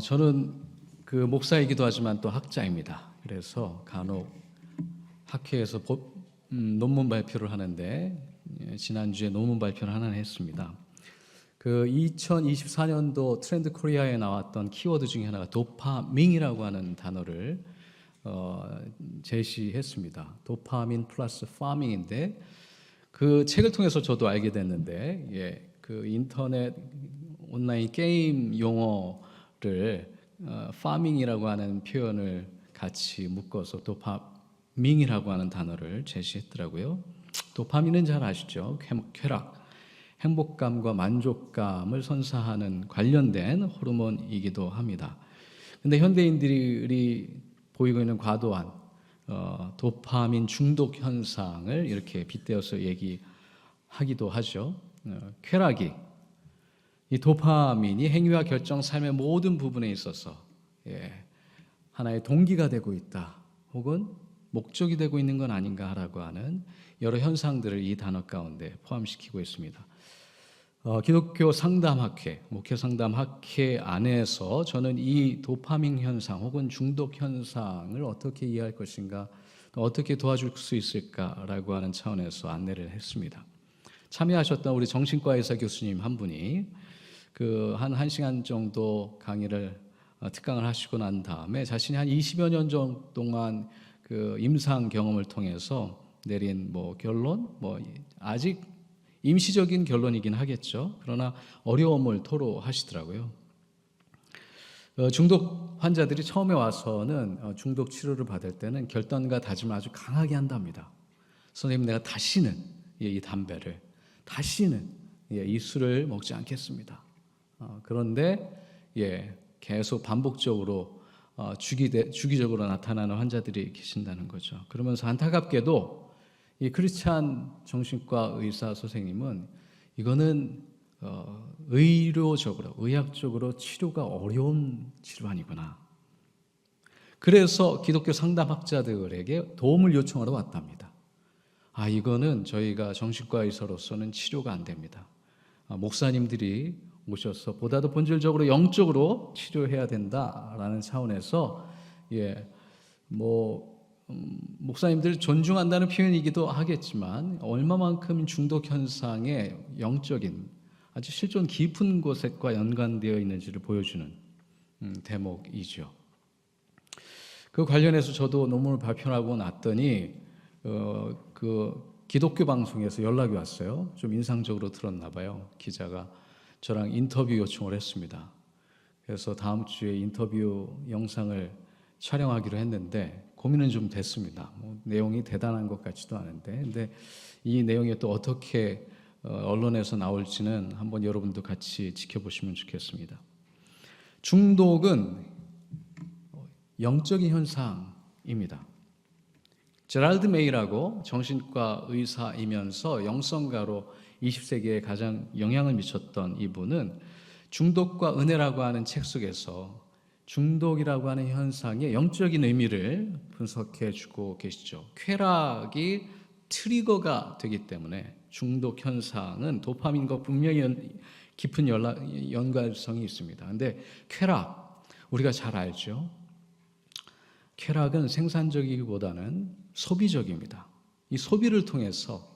저는 그 목사이기도 하지만 또 학자입니다. 그래서 간혹 학회에서 논문 발표를 하는데 지난주에 논문 발표를 하나 했습니다. 그 2024년도 트렌드 코리아에 나왔던 키워드 중에 하나가 도파민이라고 하는 단어를 제시했습니다. 도파민 플러스 파밍인데 그 책을 통해서 저도 알게 됐는데 그 인터넷 온라인 게임 용어를 파밍이라고 하는 표현을 같이 묶어서 도파민이라고 하는 단어를 제시했더라고요. 도파민은 잘 아시죠? 쾌락, 행복감과 만족감을 선사하는 관련된 호르몬이기도 합니다. 근데 현대인들이 보이고 있는 과도한 도파민 중독 현상을 이렇게 빗대어서 얘기하기도 하죠. 쾌락이 이 도파민이 행위와 결정, 삶의 모든 부분에 있어서 하나의 동기가 되고 있다, 혹은 목적이 되고 있는 건 아닌가라고 하는 여러 현상들을 이 단어 가운데 포함시키고 있습니다. 기독교 상담학회, 목회 상담학회 안에서 저는 이 도파민 현상 혹은 중독 현상을 어떻게 이해할 것인가, 어떻게 도와줄 수 있을까라고 하는 차원에서 안내를 했습니다. 참여하셨던 우리 정신과 의사 교수님 한 분이 그 한 1시간 정도 강의를 특강을 하시고 난 다음에 자신이 한 20여 년 정도 동안 그 임상 경험을 통해서 내린 결론, 아직 임시적인 결론이긴 하겠죠. 그러나 어려움을 토로하시더라고요. 중독 환자들이 처음에 와서는 중독 치료를 받을 때는 결단과 다짐을 아주 강하게 한답니다. 선생님, 내가 다시는 이 담배를, 다시는 이 술을 먹지 않겠습니다. 그런데 계속 반복적으로 주기적으로 나타나는 환자들이 계신다는 거죠. 그러면서 안타깝게도 이 크리스찬 정신과 의사 선생님은 이거는 의학적으로 치료가 어려운 질환이구나. 그래서 기독교 상담학자들에게 도움을 요청하러 왔답니다. 이거는 저희가 정신과 의사로서는 치료가 안 됩니다. 목사님들이 오셔서 보다도 본질적으로 영적으로 치료해야 된다라는 차원에서 목사님들 존중한다는 표현이기도 하겠지만 얼마만큼 중독 현상의 영적인 아주 실존 깊은 곳과 연관되어 있는지를 보여주는 대목이죠. 그 관련해서 저도 논문을 발표하고 났더니 그 기독교 방송에서 연락이 왔어요. 좀 인상적으로 들었나 봐요. 기자가 저랑 인터뷰 요청을 했습니다. 그래서 다음 주에 인터뷰 영상을 촬영하기로 했는데 고민은 좀 됐습니다. 내용이 대단한 것 같지도 않은데, 근데 이 내용이 또 어떻게 언론에서 나올지는 한번 여러분도 같이 지켜보시면 좋겠습니다. 중독은 영적인 현상입니다. 제랄드 메이라고 정신과 의사이면서 영성가로 20세기에 가장 영향을 미쳤던 이분은 중독과 은혜라고 하는 책 속에서 중독이라고 하는 현상의 영적인 의미를 분석해 주고 계시죠. 쾌락이 트리거가 되기 때문에 중독 현상은 도파민과 분명히 깊은 연관성이 있습니다. 그런데 쾌락, 우리가 잘 알죠. 쾌락은 생산적이기보다는 소비적입니다. 이 소비를 통해서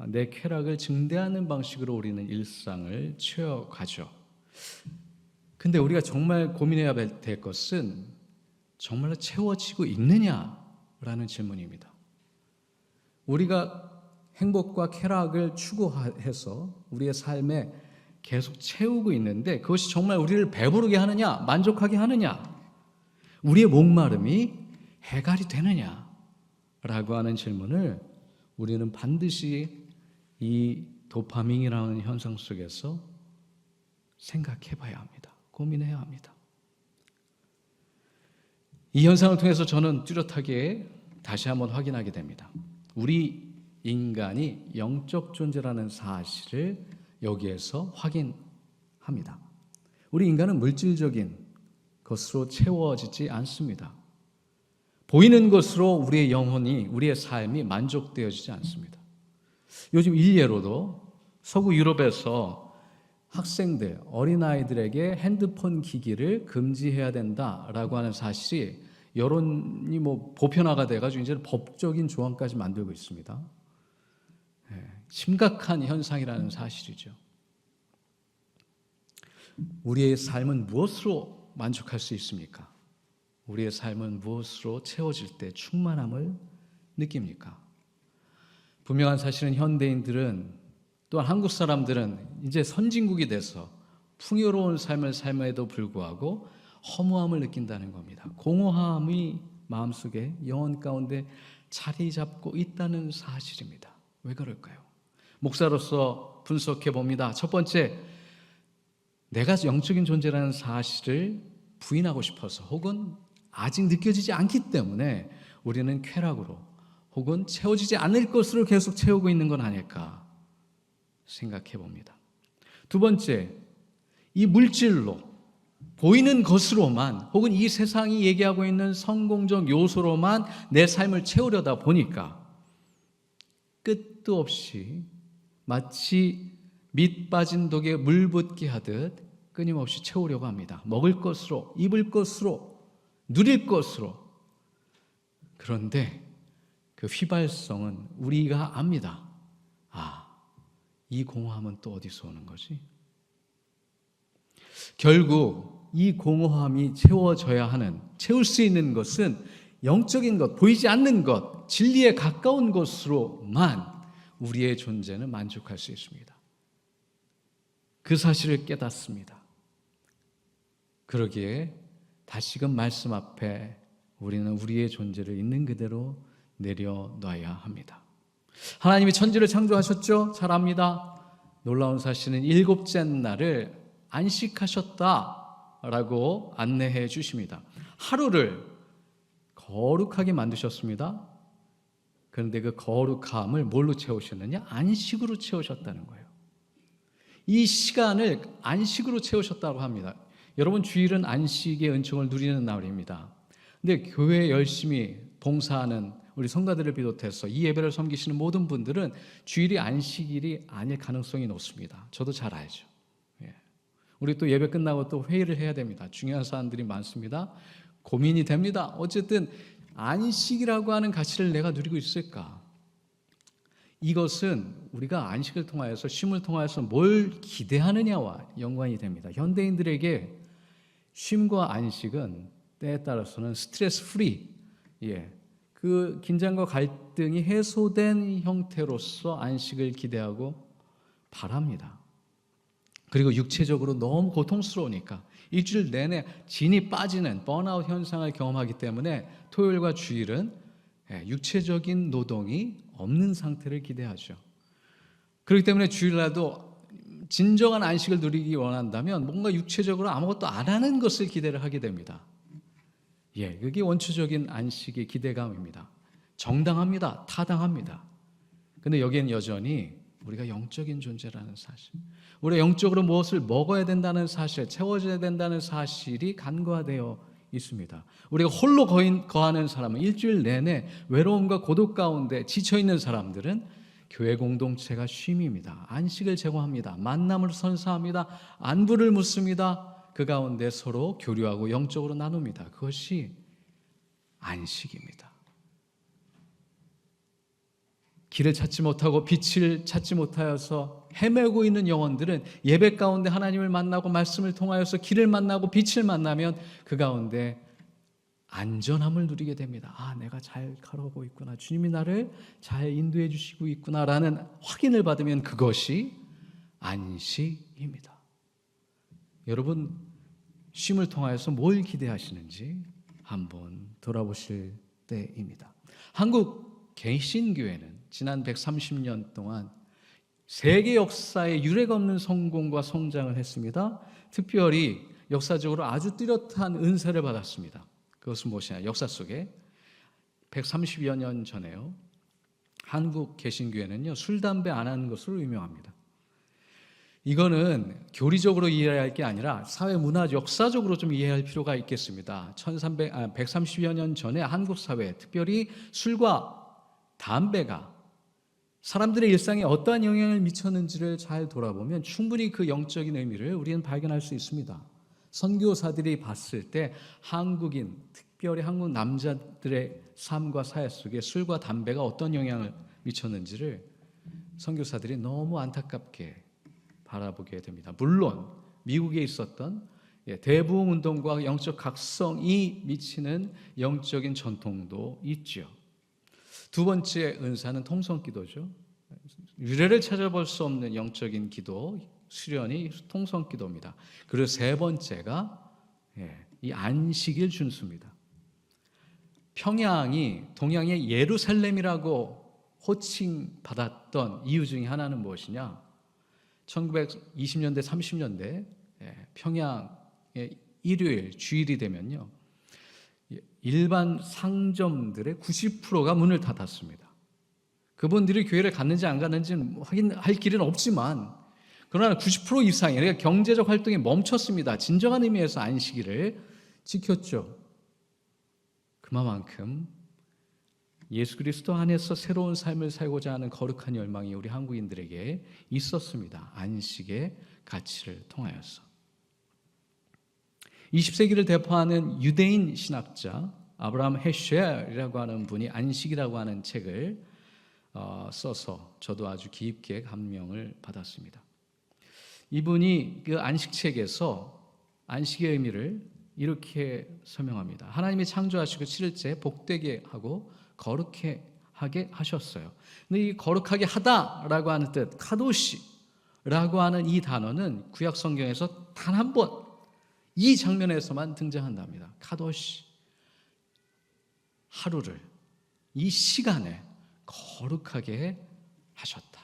내 쾌락을 증대하는 방식으로 우리는 일상을 채워가죠. 근데 우리가 정말 고민해야 될 것은 정말로 채워지고 있느냐라는 질문입니다. 우리가 행복과 쾌락을 추구해서 우리의 삶에 계속 채우고 있는데 그것이 정말 우리를 배부르게 하느냐, 만족하게 하느냐, 우리의 목마름이 해결이 되느냐라고 하는 질문을 우리는 반드시 이 도파민이라는 현상 속에서 생각해 봐야 합니다. 고민해야 합니다. 이 현상을 통해서 저는 뚜렷하게 다시 한번 확인하게 됩니다. 우리 인간이 영적 존재라는 사실을 여기에서 확인합니다. 우리 인간은 물질적인 것으로 채워지지 않습니다. 보이는 것으로 우리의 영혼이, 우리의 삶이 만족되어지지 않습니다. 요즘 일례로도 서구 유럽에서 학생들, 어린아이들에게 핸드폰 기기를 금지해야 된다라고 하는 사실이 여론이 보편화가 돼가지고 이제는 법적인 조항까지 만들고 있습니다. 심각한 현상이라는 사실이죠. 우리의 삶은 무엇으로 만족할 수 있습니까? 우리의 삶은 무엇으로 채워질 때 충만함을 느낍니까? 분명한 사실은 현대인들은, 또한 한국 사람들은 이제 선진국이 돼서 풍요로운 삶을 삶에도 불구하고 허무함을 느낀다는 겁니다. 공허함이 마음속에, 영혼 가운데 자리 잡고 있다는 사실입니다. 왜 그럴까요? 목사로서 분석해 봅니다. 첫 번째, 내가 영적인 존재라는 사실을 부인하고 싶어서, 혹은 아직 느껴지지 않기 때문에 우리는 쾌락으로, 혹은 채워지지 않을 것으로 계속 채우고 있는 건 아닐까 생각해 봅니다. 두 번째, 이 물질로, 보이는 것으로만, 혹은 이 세상이 얘기하고 있는 성공적 요소로만 내 삶을 채우려다 보니까 끝도 없이 마치 밑 빠진 독에 물 붓기 하듯 끊임없이 채우려고 합니다. 먹을 것으로, 입을 것으로, 누릴 것으로. 그런데 그 휘발성은 우리가 압니다. 이 공허함은 또 어디서 오는 거지? 결국 이 공허함이 채워져야 하는, 채울 수 있는 것은 영적인 것, 보이지 않는 것, 진리에 가까운 것으로만 우리의 존재는 만족할 수 있습니다. 그 사실을 깨닫습니다. 그러기에 다시금 말씀 앞에 우리는 우리의 존재를 있는 그대로 내려놔야 합니다. 하나님이 천지를 창조하셨죠? 잘 압니다. 놀라운 사실은 일곱째 날을 안식하셨다라고 안내해 주십니다. 하루를 거룩하게 만드셨습니다. 그런데 그 거룩함을 뭘로 채우셨느냐? 안식으로 채우셨다는 거예요. 이 시간을 안식으로 채우셨다고 합니다. 여러분, 주일은 안식의 은총을 누리는 날입니다. 근데 교회에 열심히 봉사하는 우리 성가들을 비롯해서 이 예배를 섬기시는 모든 분들은 주일이 안식일이 아닐 가능성이 높습니다. 저도 잘 알죠. 우리 또 예배 끝나고 또 회의를 해야 됩니다. 중요한 사안들이 많습니다. 고민이 됩니다. 어쨌든 안식이라고 하는 가치를 내가 누리고 있을까? 이것은 우리가 안식을 통하여서, 쉼을 통하여서 뭘 기대하느냐와 연관이 됩니다. 현대인들에게 쉼과 안식은 때에 따라서는 스트레스 프리, 그 긴장과 갈등이 해소된 형태로서 안식을 기대하고 바랍니다. 그리고 육체적으로 너무 고통스러우니까 일주일 내내 진이 빠지는 번아웃 현상을 경험하기 때문에 토요일과 주일은 육체적인 노동이 없는 상태를 기대하죠. 그렇기 때문에 주일날도 진정한 안식을 누리기 원한다면 뭔가 육체적으로 아무것도 안 하는 것을 기대를 하게 됩니다. 그게 원초적인 안식의 기대감입니다. 정당합니다. 타당합니다. 그런데 여기에는 여전히 우리가 영적인 존재라는 사실, 우리가 영적으로 무엇을 먹어야 된다는 사실, 채워져야 된다는 사실이 간과되어 있습니다. 우리가 홀로 거하는 사람은, 일주일 내내 외로움과 고독 가운데 지쳐있는 사람들은 교회 공동체가 쉼입니다. 안식을 제공합니다. 만남을 선사합니다. 안부를 묻습니다. 그 가운데 서로 교류하고 영적으로 나눕니다. 그것이 안식입니다. 길을 찾지 못하고 빛을 찾지 못하여서 헤매고 있는 영혼들은 예배 가운데 하나님을 만나고 말씀을 통하여서 길을 만나고 빛을 만나면 그 가운데 안전함을 누리게 됩니다. 내가 잘 걸어가고 있구나, 주님이 나를 잘 인도해 주시고 있구나라는 확인을 받으면 그것이 안식입니다. 여러분, 쉼을 통하여서 뭘 기대하시는지 한번 돌아보실 때입니다. 한국 개신교회는 지난 130년 동안 세계 역사에 유례가 없는 성공과 성장을 했습니다. 특별히 역사적으로 아주 뚜렷한 은사를 받았습니다. 그것은 무엇이냐? 역사 속에 130여 년 전에요, 한국 개신교회는요, 술, 담배 안 하는 것으로 유명합니다. 이거는 교리적으로 이해해야 할 게 아니라 사회 문화 역사적으로 좀 이해할 필요가 있겠습니다. 130여 년 전에 한국 사회, 특별히 술과 담배가 사람들의 일상에 어떠한 영향을 미쳤는지를 잘 돌아보면 충분히 그 영적인 의미를 우리는 발견할 수 있습니다. 선교사들이 봤을 때 한국인, 특별히 한국 남자들의 삶과 사회 속에 술과 담배가 어떤 영향을 미쳤는지를 선교사들이 너무 안타깝게 바라보게 됩니다. 물론 미국에 있었던 대부흥 운동과 영적 각성이 미치는 영적인 전통도 있죠. 두 번째 은사는 통성기도죠. 유래를 찾아볼 수 없는 영적인 기도, 수련이 통성기도입니다. 그리고 세 번째가 이 안식일 준수입니다. 평양이 동양의 예루살렘이라고 호칭받았던 이유 중에 하나는 무엇이냐? 1920년대, 30년대 평양의 일요일, 주일이 되면요, 일반 상점들의 90%가 문을 닫았습니다. 그분들이 교회를 갔는지 안 갔는지는 확인할 길은 없지만, 그러나 90% 이상이, 그러니까 경제적 활동이 멈췄습니다. 진정한 의미에서 안식일을 지켰죠. 그만큼 예수 그리스도 안에서 새로운 삶을 살고자 하는 거룩한 열망이 우리 한국인들에게 있었습니다. 안식의 가치를 통하여서. 20세기를 대표하는 유대인 신학자 아브라함 헤쉘이라고 하는 분이 안식이라고 하는 책을 써서 저도 아주 깊게 감명을 받았습니다. 이분이 그 안식책에서 안식의 의미를 이렇게 설명합니다. 하나님이 창조하시고 7일째 복되게 하고 거룩하게 하셨어요. 근데 이 거룩하게 하다라고 하는 뜻, 카도시라고 하는 이 단어는 구약 성경에서 단 한 번 이 장면에서만 등장한답니다. 카도시, 하루를, 이 시간에 거룩하게 하셨다.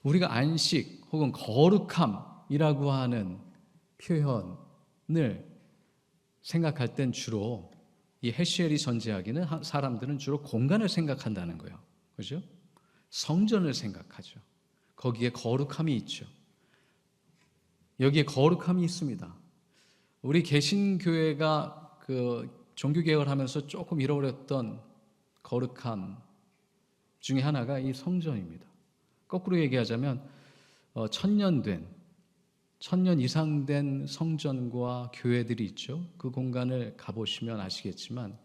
우리가 안식 혹은 거룩함이라고 하는 표현을 생각할 땐 주로 이 헤시엘이 전제하기는 사람들은 주로 공간을 생각한다는 거예요. 그죠? 성전을 생각하죠. 거기에 거룩함이 있죠. 여기에 거룩함이 있습니다. 우리 개신교회가 그 종교개혁을 하면서 조금 잃어버렸던 거룩함 중에 하나가 이 성전입니다. 거꾸로 얘기하자면 1000년 이상 된 성전과 교회들이 있죠. 그 공간을 가보시면 아시겠지만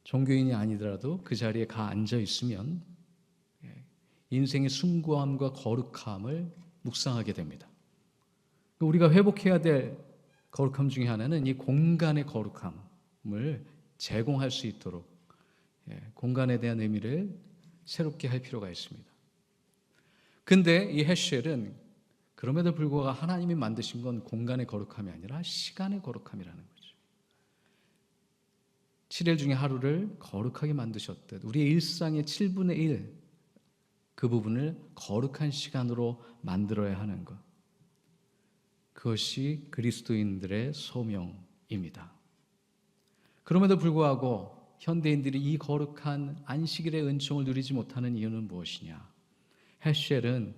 종교인이 아니더라도 그 자리에 가 앉아 있으면 인생의 숭고함과 거룩함을 묵상하게 됩니다. 우리가 회복해야 될 거룩함 중에 하나는 이 공간의 거룩함을 제공할 수 있도록 공간에 대한 의미를 새롭게 할 필요가 있습니다. 근데 이 헤쉘은 그럼에도 불구하고 하나님이 만드신 건 공간의 거룩함이 아니라 시간의 거룩함이라는 거죠. 7일 중에 하루를 거룩하게 만드셨듯 우리의 일상의 7분의 1, 그 부분을 거룩한 시간으로 만들어야 하는 것. 그것이 그리스도인들의 소명입니다. 그럼에도 불구하고 현대인들이 이 거룩한 안식일의 은총을 누리지 못하는 이유는 무엇이냐? 헤쉘은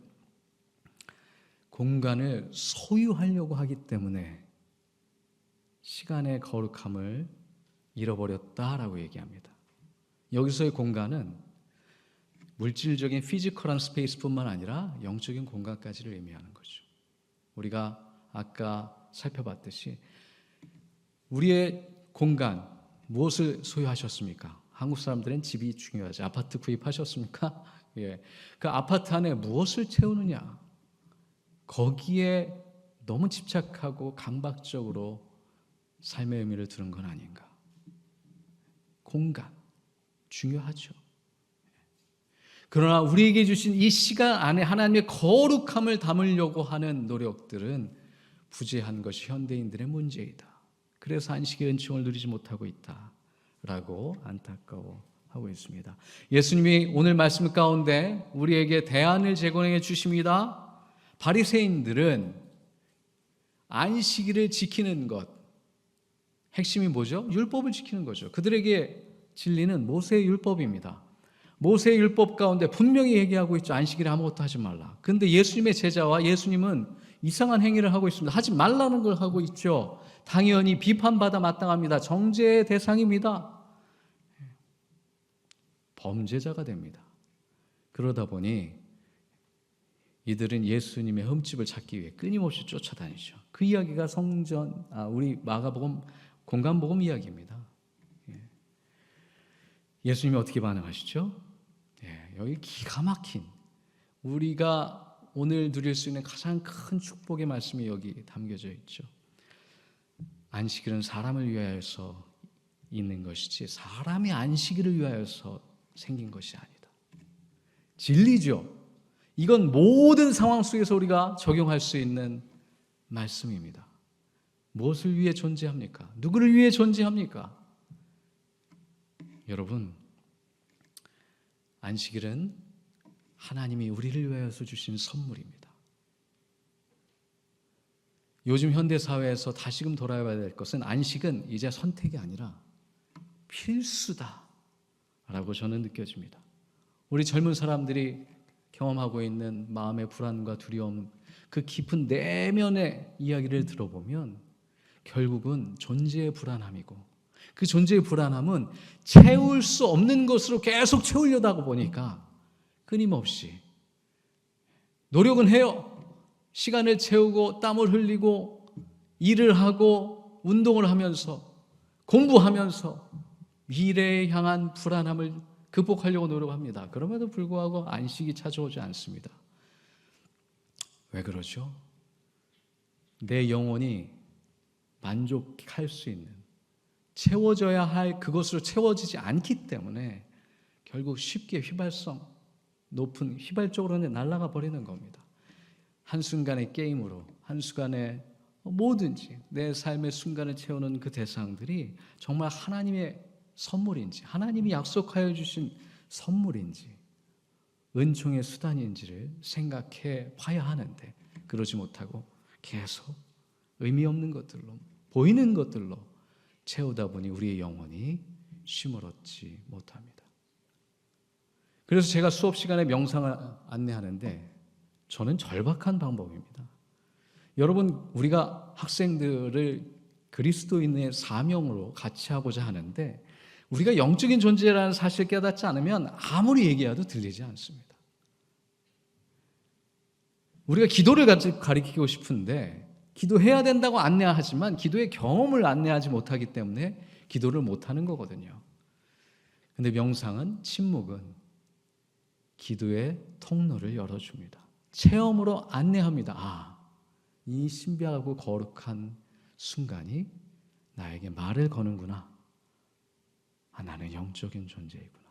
공간을 소유하려고 하기 때문에 시간의 거룩함을 잃어버렸다라고 얘기합니다. 여기서의 공간은 물질적인 피지컬한 스페이스뿐만 아니라 영적인 공간까지를 의미하는 거죠. 우리가 아까 살펴봤듯이 우리의 공간, 무엇을 소유하셨습니까? 한국 사람들은 집이 중요하죠. 아파트 구입하셨습니까? 예. 그 아파트 안에 무엇을 채우느냐? 거기에 너무 집착하고 강박적으로 삶의 의미를 두는 건 아닌가? 공간, 중요하죠. 그러나 우리에게 주신 이 시간 안에 하나님의 거룩함을 담으려고 하는 노력들은 부재한 것이 현대인들의 문제이다. 그래서 안식의 은총을 누리지 못하고 있다라고 안타까워하고 있습니다. 예수님이 오늘 말씀 가운데 우리에게 대안을 제공해 주십니다. 바리새인들은 안식일을 지키는 것, 핵심이 뭐죠? 율법을 지키는 거죠. 그들에게 진리는 모세의 율법입니다. 모세의 율법 가운데 분명히 얘기하고 있죠. 안식일에 아무것도 하지 말라. 그런데 예수님의 제자와 예수님은 이상한 행위를 하고 있습니다. 하지 말라는 걸 하고 있죠. 당연히 비판받아 마땅합니다. 정죄의 대상입니다. 범죄자가 됩니다. 그러다 보니 이들은 예수님의 흠집을 찾기 위해 끊임없이 쫓아다니죠. 그 이야기가 우리 마가복음 공간복음 이야기입니다. 예수님이 어떻게 반응하시죠? 여기 기가 막힌, 우리가 오늘 누릴 수 있는 가장 큰 축복의 말씀이 여기 담겨져 있죠. 안식일은 사람을 위하여서 있는 것이지 사람이 안식일을 위하여서 생긴 것이 아니다. 진리죠. 이건 모든 상황 속에서 우리가 적용할 수 있는 말씀입니다. 무엇을 위해 존재합니까? 누구를 위해 존재합니까? 여러분, 안식일은 하나님이 우리를 위하여서 주신 선물입니다. 요즘 현대사회에서 다시금 돌아봐야 될 것은 안식은 이제 선택이 아니라 필수다라고 저는 느껴집니다. 우리 젊은 사람들이 경험하고 있는 마음의 불안과 두려움, 그 깊은 내면의 이야기를 들어보면 결국은 존재의 불안함이고, 그 존재의 불안함은 채울 수 없는 것으로 계속 채우려다 하고 보니까 끊임없이 노력은 해요. 시간을 채우고 땀을 흘리고 일을 하고 운동을 하면서 공부하면서 미래에 향한 불안함을 극복하려고 노력합니다. 그럼에도 불구하고 안식이 찾아오지 않습니다. 왜 그러죠? 내 영혼이 만족할 수 있는, 채워져야 할 그것으로 채워지지 않기 때문에 결국 쉽게 높은 휘발적으로 날아가 버리는 겁니다. 한순간의 게임으로, 한순간에 뭐든지 내 삶의 순간을 채우는 그 대상들이 정말 하나님의 선물인지, 하나님이 약속하여 주신 선물인지, 은총의 수단인지를 생각해 봐야 하는데 그러지 못하고 계속 의미 없는 것들로, 보이는 것들로 채우다 보니 우리의 영혼이 쉼을 얻지 못합니다. 그래서 제가 수업 시간에 명상을 안내하는데 저는 절박한 방법입니다. 여러분, 우리가 학생들을 그리스도인의 사명으로 같이 하고자 하는데 우리가 영적인 존재라는 사실을 깨닫지 않으면 아무리 얘기해도 들리지 않습니다. 우리가 기도를 가리키고 싶은데 기도해야 된다고 안내하지만 기도의 경험을 안내하지 못하기 때문에 기도를 못하는 거거든요. 그런데 명상은, 침묵은 기도의 통로를 열어줍니다. 체험으로 안내합니다. 이 신비하고 거룩한 순간이 나에게 말을 거는구나. 나는 영적인 존재이구나.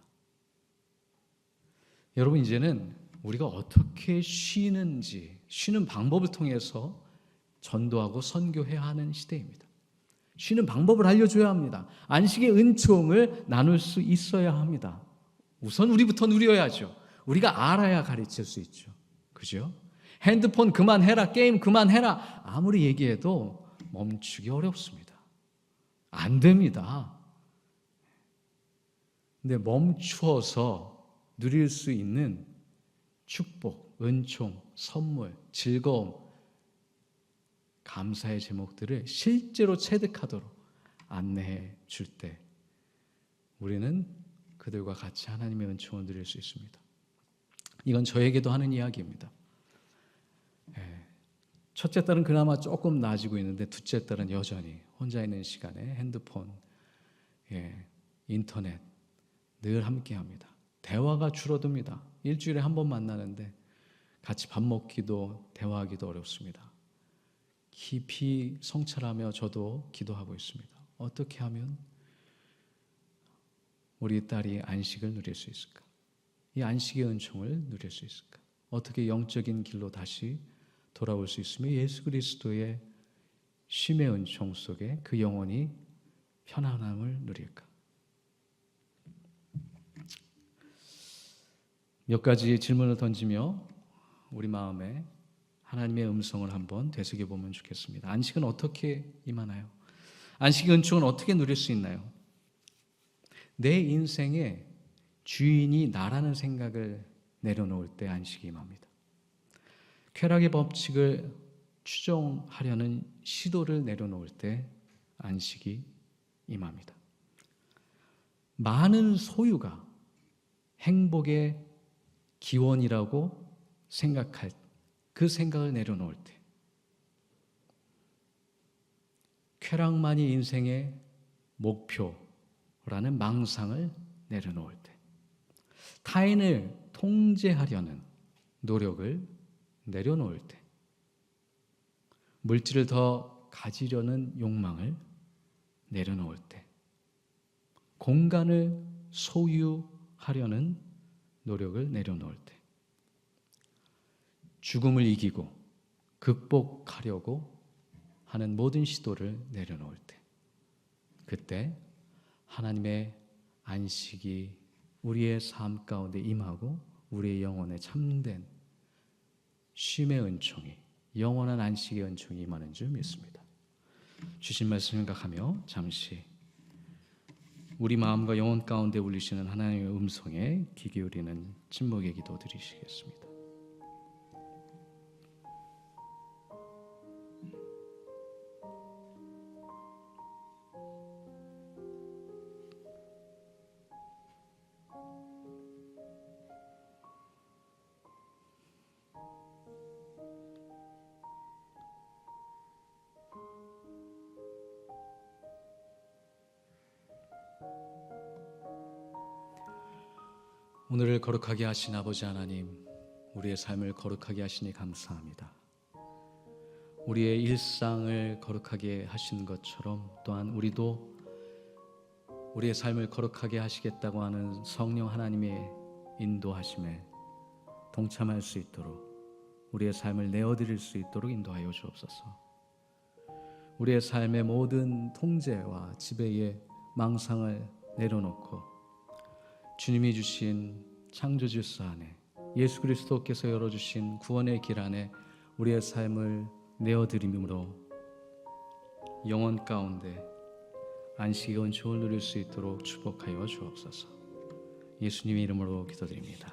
여러분, 이제는 우리가 어떻게 쉬는지, 쉬는 방법을 통해서 전도하고 선교해야 하는 시대입니다. 쉬는 방법을 알려줘야 합니다. 안식의 은총을 나눌 수 있어야 합니다. 우선 우리부터 누려야죠. 우리가 알아야 가르칠 수 있죠. 그죠? 핸드폰 그만해라, 게임 그만해라, 아무리 얘기해도 멈추기 어렵습니다. 안 됩니다. 근데 멈추어서 누릴 수 있는 축복, 은총, 선물, 즐거움, 감사의 제목들을 실제로 체득하도록 안내해 줄 때 우리는 그들과 같이 하나님의 은총을 누릴 수 있습니다. 이건 저에게도 하는 이야기입니다. 첫째 딸은 그나마 조금 나아지고 있는데 둘째 딸은 여전히 혼자 있는 시간에 핸드폰, 인터넷 늘 함께합니다. 대화가 줄어듭니다. 일주일에 한 번 만나는데 같이 밥 먹기도 대화하기도 어렵습니다. 깊이 성찰하며 저도 기도하고 있습니다. 어떻게 하면 우리 딸이 안식을 누릴 수 있을까? 이 안식의 은총을 누릴 수 있을까? 어떻게 영적인 길로 다시 돌아올 수 있으며 예수 그리스도의 쉼의 은총 속에 그 영혼이 편안함을 누릴까? 몇 가지 질문을 던지며 우리 마음에 하나님의 음성을 한번 되새겨보면 좋겠습니다. 안식은 어떻게 임하나요? 안식의 은총은 어떻게 누릴 수 있나요? 내 인생의 주인이 나라는 생각을 내려놓을 때 안식이 임합니다. 쾌락의 법칙을 추종하려는 시도를 내려놓을 때 안식이 임합니다. 많은 소유가 행복의 기원이라고 생각할 그 생각을 내려놓을 때, 쾌락만이 인생의 목표라는 망상을 내려놓을 때, 타인을 통제하려는 노력을 내려놓을 때, 물질을 더 가지려는 욕망을 내려놓을 때, 공간을 소유하려는 노력을 내려놓을 때, 죽음을 이기고 극복하려고 하는 모든 시도를 내려놓을 때, 그때 하나님의 안식이 우리의 삶 가운데 임하고 우리의 영혼에 참된 쉼의 은총이, 영원한 안식의 은총이 임하는 줄 믿습니다. 주신 말씀 생각하며 잠시 우리 마음과 영혼 가운데 울리시는 하나님의 음성에 귀 기울이는 침묵의 기도 드리시겠습니다. 오늘을 거룩하게 하신 아버지 하나님, 우리의 삶을 거룩하게 하시니 감사합니다. 우리의 일상을 거룩하게 하신 것처럼 또한 우리도 우리의 삶을 거룩하게 하시겠다고 하는 성령 하나님의 인도하심에 동참할 수 있도록, 우리의 삶을 내어드릴 수 있도록 인도하여 주옵소서. 우리의 삶의 모든 통제와 지배의 망상을 내려놓고 주님이 주신 창조 질서 안에, 예수 그리스도께서 열어주신 구원의 길 안에 우리의 삶을 내어드림으로 영혼 가운데 안식의 은총을 누릴 수 있도록 축복하여 주옵소서. 예수님의 이름으로 기도드립니다.